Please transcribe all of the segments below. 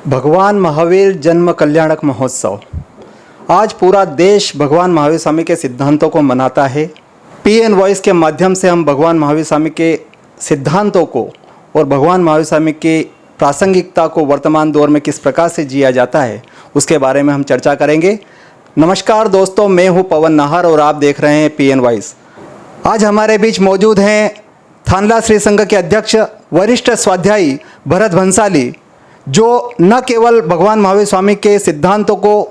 भगवान महावीर जन्म कल्याणक महोत्सव। आज पूरा देश भगवान महावीर स्वामी के सिद्धांतों को मनाता है। पीएन वॉइस के माध्यम से हम भगवान महावीर स्वामी के सिद्धांतों को और भगवान महावीर स्वामी की प्रासंगिकता को वर्तमान दौर में किस प्रकार से जिया जाता है उसके बारे में हम चर्चा करेंगे। नमस्कार दोस्तों, मैं हूं पवन नाहर और आप देख रहे हैं पीएन वॉइस। आज हमारे बीच मौजूद हैं थानला श्री संघ के अध्यक्ष वरिष्ठ स्वाध्यायी भरत भंसाली, जो न केवल भगवान महावीर स्वामी के सिद्धांतों को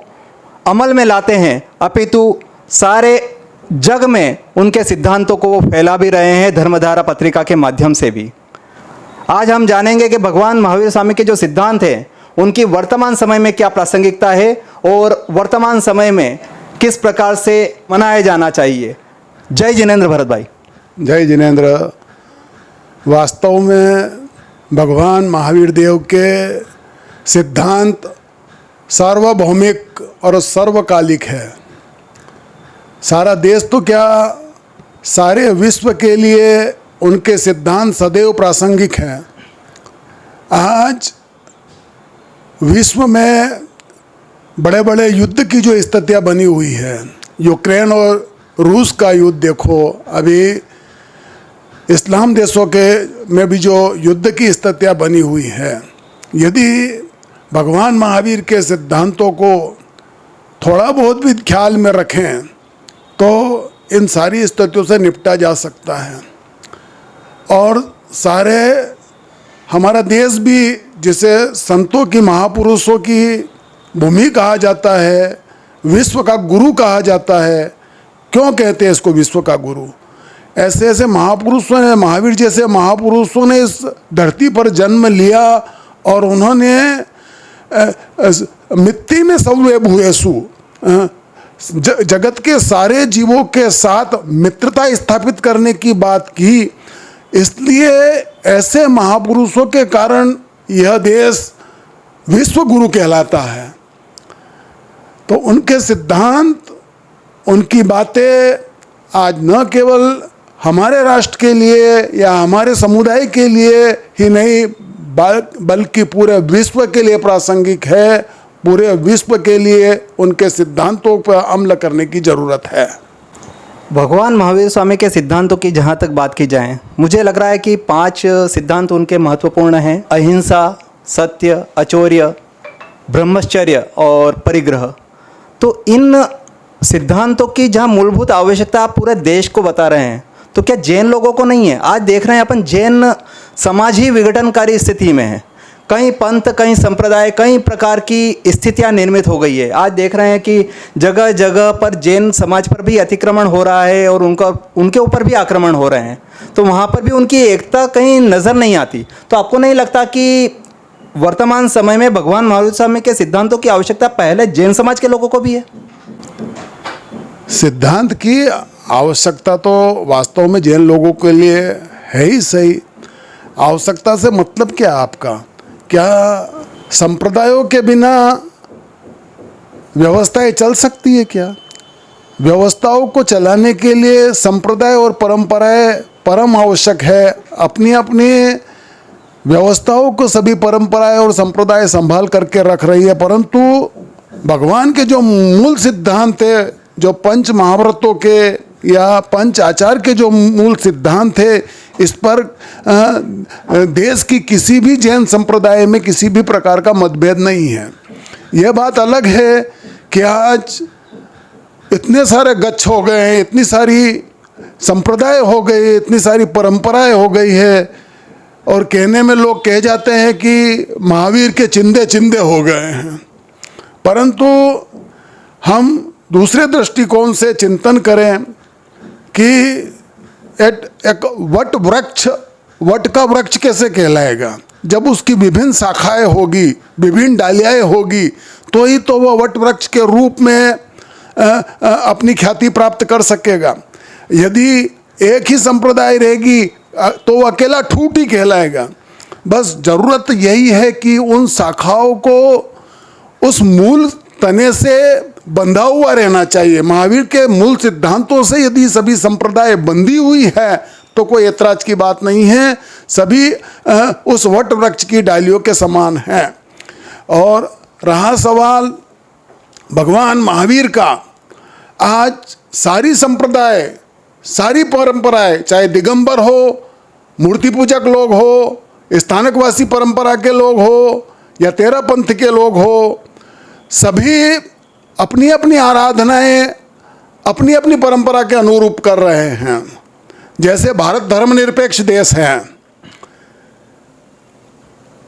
अमल में लाते हैं अपितु सारे जग में उनके सिद्धांतों को वो फैला भी रहे हैं धर्मधारा पत्रिका के माध्यम से भी। आज हम जानेंगे कि भगवान महावीर स्वामी के जो सिद्धांत हैं उनकी वर्तमान समय में क्या प्रासंगिकता है और वर्तमान समय में किस प्रकार से मनाया जाना चाहिए। जय जिनेंद्र भरत भाई। जय जिनेंद्र। वास्तव में भगवान महावीर देव के सिद्धांत सार्वभौमिक और सर्वकालिक है। सारा देश तो क्या, सारे विश्व के लिए उनके सिद्धांत सदैव प्रासंगिक हैं। आज विश्व में बड़े बड़े युद्ध की जो स्थितियाँ बनी हुई है, यूक्रेन और रूस का युद्ध देखो, अभी इस्लाम देशों के में भी जो युद्ध की स्थितियाँ बनी हुई है, यदि भगवान महावीर के सिद्धांतों को थोड़ा बहुत भी ख्याल में रखें तो इन सारी स्थितियों से निपटा जा सकता है। और सारे हमारा देश भी, जिसे संतों की महापुरुषों की भूमि कहा जाता है, विश्व का गुरु कहा जाता है। क्यों कहते हैं इसको विश्व का गुरु? ऐसे ऐसे महापुरुषों ने, महावीर जैसे महापुरुषों ने इस धरती पर जन्म लिया और उन्होंने मिट्टी में सर्वे भूयसु, जगत के सारे जीवों के साथ मित्रता स्थापित करने की बात की। इसलिए ऐसे महापुरुषों के कारण यह देश विश्व गुरु कहलाता है। तो उनके सिद्धांत, उनकी बातें आज न केवल हमारे राष्ट्र के लिए या हमारे समुदाय के लिए ही नहीं, बल्कि पूरे विश्व के लिए प्रासंगिक है। पूरे विश्व के लिए उनके सिद्धांतों पर अमल करने की ज़रूरत है। भगवान महावीर स्वामी के सिद्धांतों की जहाँ तक बात की जाए, मुझे लग रहा है कि 5 सिद्धांत उनके महत्वपूर्ण हैं। अहिंसा, सत्य, अचौर्य, ब्रह्मचर्य और परिग्रह। तो इन सिद्धांतों की जहाँ मूलभूत आवश्यकता आप पूरे देश को बता रहे हैं, तो क्या जैन लोगों को नहीं है? आज देख रहे हैं अपन, जैन समाज ही विघटनकारी स्थिति में है। कई पंथ, कई संप्रदाय, कई प्रकार की स्थितियां निर्मित हो गई है। आज देख रहे हैं कि जगह जगह पर जैन समाज पर भी अतिक्रमण हो रहा है और उनके ऊपर भी आक्रमण हो रहे हैं। तो वहाँ पर भी उनकी एकता कहीं नज़र नहीं आती। तो आपको नहीं लगता कि वर्तमान समय में भगवान महावीर स्वामी के सिद्धांतों की आवश्यकता पहले जैन समाज के लोगों को भी है? सिद्धांत की आवश्यकता तो वास्तव में जैन लोगों के लिए है ही सही। आवश्यकता से मतलब क्या आपका? क्या संप्रदायों के बिना व्यवस्थाएं चल सकती है क्या? व्यवस्थाओं को चलाने के लिए संप्रदाय और परंपराएं परम आवश्यक है। अपनी अपनी व्यवस्थाओं को सभी परंपराएं और संप्रदाय संभाल करके रख रही है, परंतु भगवान के जो मूल सिद्धांत है, जो पंच महाव्रतों के या पंच आचार के जो मूल सिद्धांत थे, इस पर देश की किसी भी जैन संप्रदाय में किसी भी प्रकार का मतभेद नहीं है। यह बात अलग है कि आज इतने सारे गच्छ हो गए हैं, इतनी सारी संप्रदाय हो गए, इतनी सारी परंपराएं हो गई है, और कहने में लोग कह जाते हैं कि महावीर के चिंदे चिंदे हो गए हैं। परंतु हम दूसरे दृष्टिकोण से चिंतन करें कि एक वट का वृक्ष कैसे कहलाएगा? जब उसकी विभिन्न शाखाएं होगी, विभिन्न डालियाएं होगी, तो ही तो वह वट वृक्ष के रूप में अपनी ख्याति प्राप्त कर सकेगा। यदि एक ही संप्रदाय रहेगी तो वह अकेला ठूठ ही कहलाएगा। बस जरूरत यही है कि उन शाखाओं को उस मूल तने से बंधा हुआ रहना चाहिए। महावीर के मूल सिद्धांतों से यदि सभी संप्रदाय बंधी हुई है तो कोई ऐतराज की बात नहीं है। सभी उस वट वृक्ष की डालियों के समान हैं। और रहा सवाल भगवान महावीर का, आज सारी संप्रदाय, सारी परंपराएं, चाहे दिगंबर हो, मूर्ति पूजक लोग हो, स्थानकवासी परंपरा के लोग हो या तेरा पंथ के लोग हो, सभी अपनी अपनी आराधनाएं अपनी अपनी परंपरा के अनुरूप कर रहे हैं। जैसे भारत धर्मनिरपेक्ष देश है,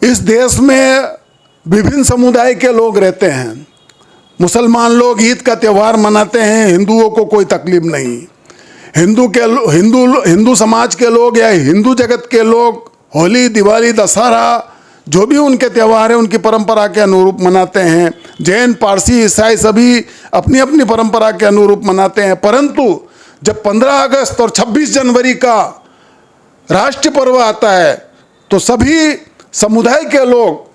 इस देश में विभिन्न समुदाय के लोग रहते हैं। मुसलमान लोग ईद का त्यौहार मनाते हैं, हिंदुओं को कोई तकलीफ नहीं। हिंदू समाज के लोग या हिंदू जगत के लोग होली, दिवाली, दशहरा, जो भी उनके त्यौहार हैं उनकी परंपरा के अनुरूप मनाते हैं। जैन, पारसी, ईसाई सभी अपनी अपनी परंपरा के अनुरूप मनाते हैं। परंतु जब 15 अगस्त और 26 जनवरी का राष्ट्रीय पर्व आता है तो सभी समुदाय के लोग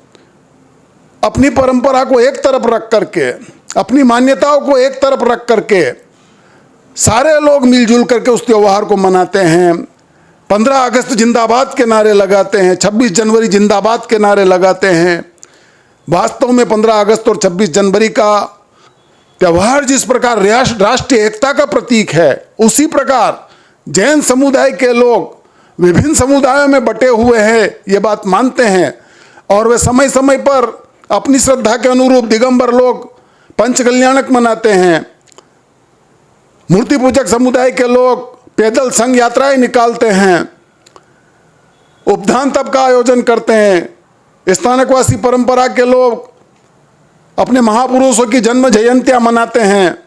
अपनी परंपरा को एक तरफ रख करके, अपनी मान्यताओं को एक तरफ रख करके सारे लोग मिलजुल करके उस त्यौहार को मनाते हैं। 15 अगस्त जिंदाबाद के नारे लगाते हैं, 26 जनवरी जिंदाबाद के नारे लगाते हैं। वास्तव में 15 अगस्त और 26 जनवरी का त्यौहार जिस प्रकार राष्ट्रीय एकता का प्रतीक है, उसी प्रकार जैन समुदाय के लोग विभिन्न समुदायों में बटे हुए हैं, ये बात मानते हैं। और वे समय समय पर अपनी श्रद्धा के अनुरूप दिगंबर लोग पंच कल्याणक मनाते हैं, मूर्ति पूजक समुदाय के लोग पैदल संघ यात्राएं निकालते हैं, उपधान तप का आयोजन करते हैं। स्थानकवासी परंपरा के लोग अपने महापुरुषों की जन्म जयंतियां मनाते हैं,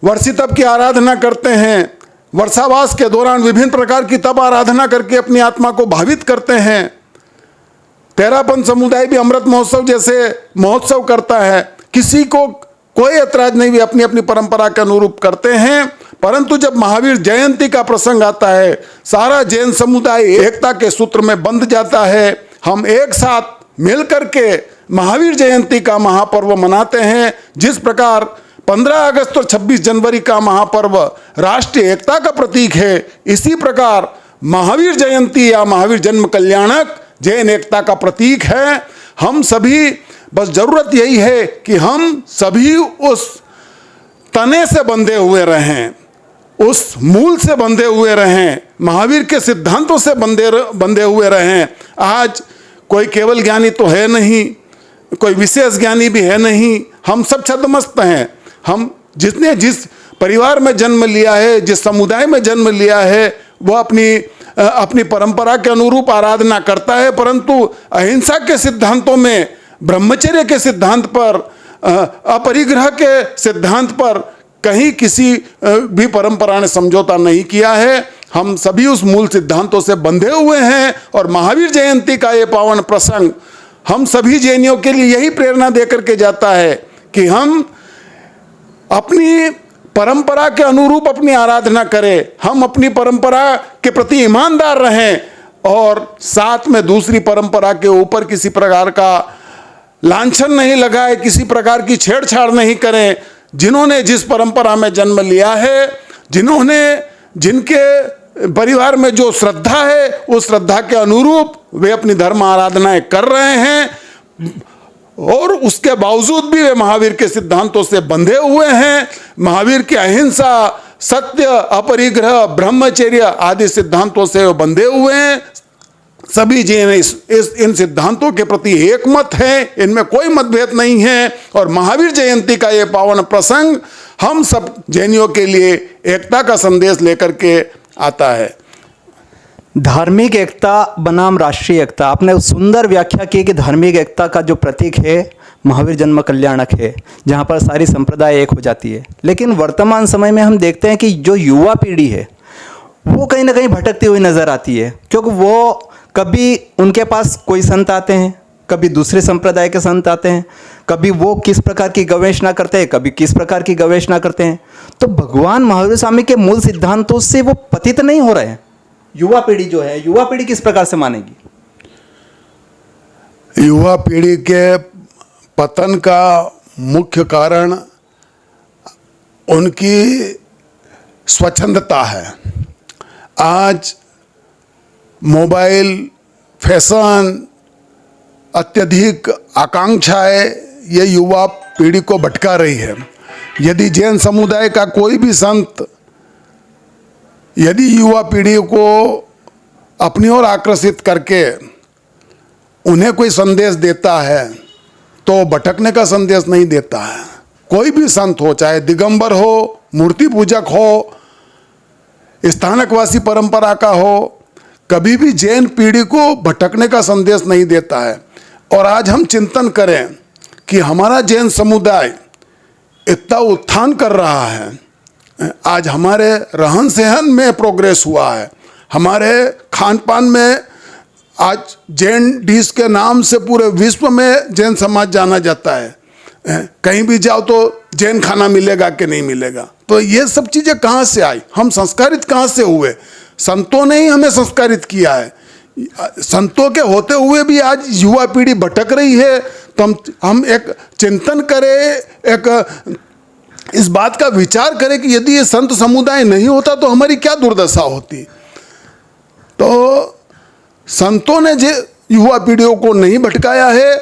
वर्षी तप की आराधना करते हैं, वर्षावास के दौरान विभिन्न प्रकार की तप आराधना करके अपनी आत्मा को भावित करते हैं। तेरापंथ समुदाय भी अमृत महोत्सव जैसे महोत्सव करता है। किसी को कोई ऐतराज नहीं, वे अपनी अपनी परंपरा के अनुरूप करते हैं। परंतु जब महावीर जयंती का प्रसंग आता है, सारा जैन समुदाय एकता के सूत्र में बंध जाता है। हम एक साथ मिलकर के महावीर जयंती का महापर्व मनाते हैं। जिस प्रकार 15 अगस्त और 26 जनवरी का महापर्व राष्ट्रीय एकता का प्रतीक है, इसी प्रकार महावीर जयंती या महावीर जन्म कल्याणक जैन एकता का प्रतीक है। हम सभी, बस जरूरत यही है कि हम सभी उस तने से बंधे हुए रहें, उस मूल से बंधे हुए रहें, महावीर के सिद्धांतों से बंधे हुए रहें। आज कोई केवल ज्ञानी तो है नहीं, कोई विशेष ज्ञानी भी है नहीं, हम सब छद्मस्त हैं। हम जिसने जिस परिवार में जन्म लिया है, जिस समुदाय में जन्म लिया है, वह अपनी परंपरा के अनुरूप आराधना करता है। परंतु अहिंसा के सिद्धांतों में, ब्रह्मचर्य के सिद्धांत पर, अपरिग्रह के सिद्धांत पर कहीं किसी भी परंपरा ने समझौता नहीं किया है। हम सभी उस मूल सिद्धांतों से बंधे हुए हैं। और महावीर जयंती का ये पावन प्रसंग हम सभी जैनियों के लिए यही प्रेरणा देकर के जाता है कि हम अपनी परंपरा के अनुरूप अपनी आराधना करें, हम अपनी परंपरा के प्रति ईमानदार रहें और साथ में दूसरी परंपरा के ऊपर किसी प्रकार का लांछन नहीं लगाए, किसी प्रकार की छेड़छाड़ नहीं करें। जिन्होंने जिस परंपरा में जन्म लिया है, जिनके परिवार में जो श्रद्धा है, उस श्रद्धा के अनुरूप वे अपनी धर्म आराधनाएं कर रहे हैं और उसके बावजूद भी वे महावीर के सिद्धांतों से बंधे हुए हैं। महावीर की अहिंसा, सत्य, अपरिग्रह, ब्रह्मचर्य आदि सिद्धांतों से वे बंधे हुए हैं। सभी जैन इन सिद्धांतों के प्रति एकमत हैं, इनमें कोई मतभेद नहीं है। और महावीर जयंती का ये पावन प्रसंग हम सब जैनियों के लिए एकता का संदेश लेकर के आता है। धार्मिक एकता बनाम राष्ट्रीय एकता, आपने सुंदर व्याख्या की कि धार्मिक एकता का जो प्रतीक है महावीर जन्म कल्याणक है, जहाँ पर सारी संप्रदाय एक हो जाती है। लेकिन वर्तमान समय में हम देखते हैं कि जो युवा पीढ़ी है वो कहीं ना कहीं भटकती हुई नज़र आती है, क्योंकि वो कभी उनके पास कोई संत आते हैं, कभी दूसरे संप्रदाय के संत आते हैं, कभी वो किस प्रकार की गवेषणा करते हैं, कभी किस प्रकार की गवेषणा करते हैं। तो भगवान महावीर स्वामी के मूल सिद्धांतों से वो पतित नहीं हो रहे हैं। युवा पीढ़ी जो है, युवा पीढ़ी किस प्रकार से मानेगी? युवा पीढ़ी के पतन का मुख्य कारण उनकी स्वच्छंदता है। आज मोबाइल, फैशन अत्यधिक आकांक्षाएं ये युवा पीढ़ी को भटका रही है। यदि जैन समुदाय का कोई भी संत यदि युवा पीढ़ी को अपनी ओर आकर्षित करके उन्हें कोई संदेश देता है तो भटकने का संदेश नहीं देता है। कोई भी संत हो, चाहे दिगंबर हो, मूर्ति पूजक हो, स्थानकवासी परंपरा का हो, कभी भी जैन पीढ़ी को भटकने का संदेश नहीं देता है। और आज हम चिंतन करें कि हमारा जैन समुदाय इतना उत्थान कर रहा है, आज हमारे रहन सहन में प्रोग्रेस हुआ है, हमारे खान पान में आज जैन डिश के नाम से पूरे विश्व में जैन समाज जाना जाता है। कहीं भी जाओ तो जैन खाना मिलेगा कि नहीं मिलेगा। तो ये सब चीज़ें कहाँ से आई, हम संस्कारित कहाँ से हुए? संतों ने ही हमें संस्कारित किया है। संतों के होते हुए भी आज युवा पीढ़ी भटक रही है। तो हम एक चिंतन करें, एक इस बात का विचार करें कि यदि ये संत समुदाय नहीं होता तो हमारी क्या दुर्दशा होती। तो संतों ने जो युवा पीढ़ियों को नहीं भटकाया है,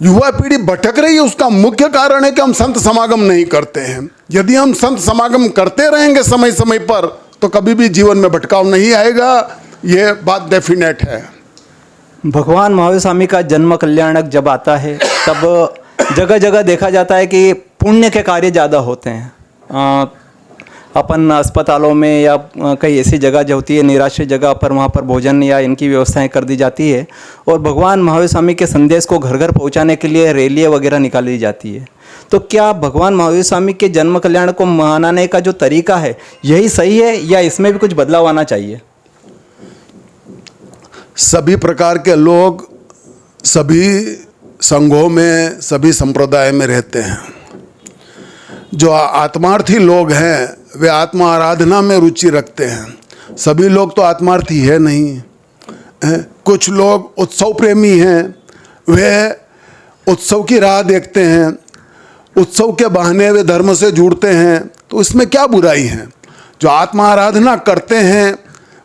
युवा पीढ़ी भटक रही है, उसका मुख्य कारण है कि हम संत समागम नहीं करते हैं। यदि हम संत समागम करते रहेंगे समय समय पर तो कभी भी जीवन में भटकाव नहीं आएगा, ये बात डेफिनेट है। भगवान महावीर स्वामी का जन्म कल्याणक जब आता है तब जगह जगह देखा जाता है कि पुण्य के कार्य ज़्यादा होते हैं। अपन अस्पतालों में या कई ऐसी जगह जो होती है निराश्रित जगह पर, वहाँ पर भोजन या इनकी व्यवस्थाएं कर दी जाती है और भगवान महावीर स्वामी के संदेश को घर घर पहुँचाने के लिए रैलियाँ वगैरह निकाली जाती है। तो क्या भगवान महावीर स्वामी के जन्म कल्याण को मनाने का जो तरीका है यही सही है या इसमें भी कुछ बदलाव आना चाहिए? सभी प्रकार के लोग सभी संघों में, सभी संप्रदाय में रहते हैं। जो आत्मार्थी लोग हैं वे आत्मा आराधना में रुचि रखते हैं। सभी लोग तो आत्मार्थी है नहीं। कुछ लोग उत्सव प्रेमी हैं, वे उत्सव की राह देखते हैं, उत्सव के बहाने वे धर्म से जुड़ते हैं। तो इसमें क्या बुराई है? जो आत्मा आराधना करते हैं,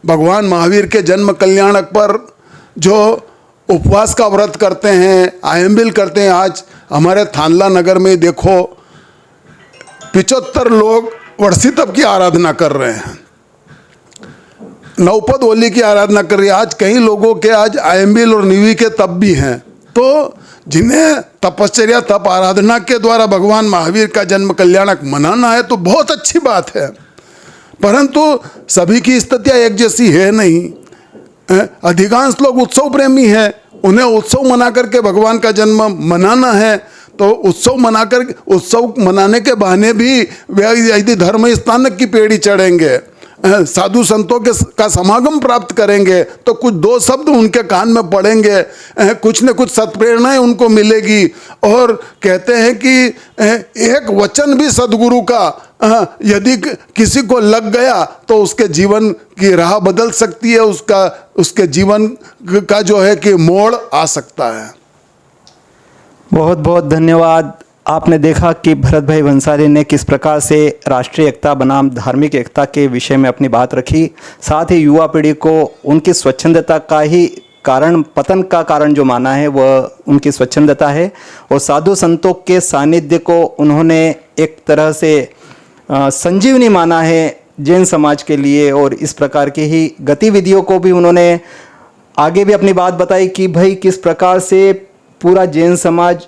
भगवान महावीर के जन्म कल्याणक पर जो उपवास का व्रत करते हैं, आयम्बिल करते हैं। आज हमारे थानला नगर में देखो 75 लोग वर्षितप की आराधना कर रहे हैं, नवपद होली की आराधना कर रही है। आज कई लोगों के आज आयम्बिल और निवी के तप भी हैं। तो जिन्हें तपश्चर्या तप आराधना के द्वारा भगवान महावीर का जन्म कल्याणक मनाना है तो बहुत अच्छी बात है, परंतु सभी की स्थितियाँ एक जैसी है नहीं। अधिकांश लोग उत्सव प्रेमी हैं, उन्हें उत्सव मना करके भगवान का जन्म मनाना है। तो उत्सव मनाने के बहाने भी वे यदि धर्म स्थानक की पेड़ी चढ़ेंगे, साधु संतों का समागम प्राप्त करेंगे तो कुछ दो शब्द उनके कान में पड़ेंगे, कुछ न कुछ सत्प्रेरणाएं उनको मिलेगी। और कहते हैं कि एक वचन भी सदगुरु का यदि किसी को लग गया तो उसके जीवन की राह बदल सकती है, उसके जीवन का जो है कि मोड़ आ सकता है। बहुत बहुत धन्यवाद। आपने देखा कि भरत भाई भंसाली ने किस प्रकार से राष्ट्रीय एकता बनाम धार्मिक एकता के विषय में अपनी बात रखी। साथ ही युवा पीढ़ी को उनकी स्वच्छंदता का ही कारण, पतन का कारण जो माना है वह उनकी स्वच्छंदता है। और साधु संतों के सानिध्य को उन्होंने एक तरह से संजीवनी माना है जैन समाज के लिए। और इस प्रकार की ही गतिविधियों को भी उन्होंने आगे भी अपनी बात बताई कि भाई किस प्रकार से पूरा जैन समाज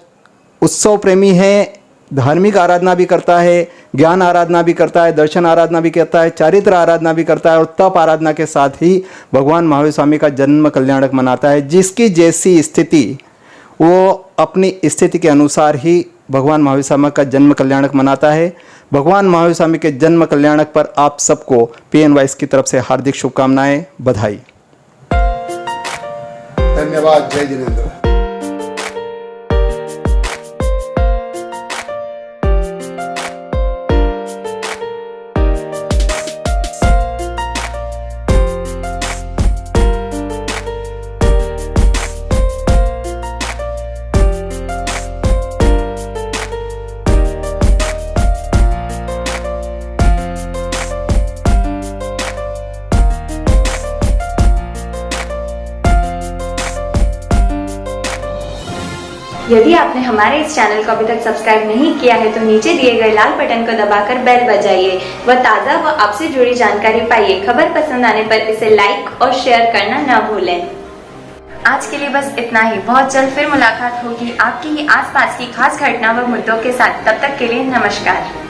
उत्सव प्रेमी है, धार्मिक आराधना भी करता है, ज्ञान आराधना भी करता है, दर्शन आराधना भी करता है, चारित्र आराधना भी करता है और तप आराधना के साथ ही भगवान महावीर स्वामी का जन्म कल्याणक मनाता है। जिसकी जैसी स्थिति वो अपनी स्थिति के अनुसार ही भगवान महावीर स्वामी का जन्म कल्याणक मनाता है। भगवान महावीर स्वामी के जन्म कल्याणक पर आप सबको PN वॉइस की तरफ से हार्दिक शुभकामनाएं, बधाई। धन्यवाद। जय जिनेंद्र। यदि आपने हमारे इस चैनल को अभी तक सब्सक्राइब नहीं किया है तो नीचे दिए गए लाल बटन को दबाकर बेल बजाइए व ताज़ा व आपसे जुड़ी जानकारी पाइए। खबर पसंद आने पर इसे लाइक और शेयर करना न भूलें। आज के लिए बस इतना ही। बहुत जल्द फिर मुलाकात होगी आपकी ही आसपास की खास घटना व मुद्दों के साथ। तब तक के लिए नमस्कार।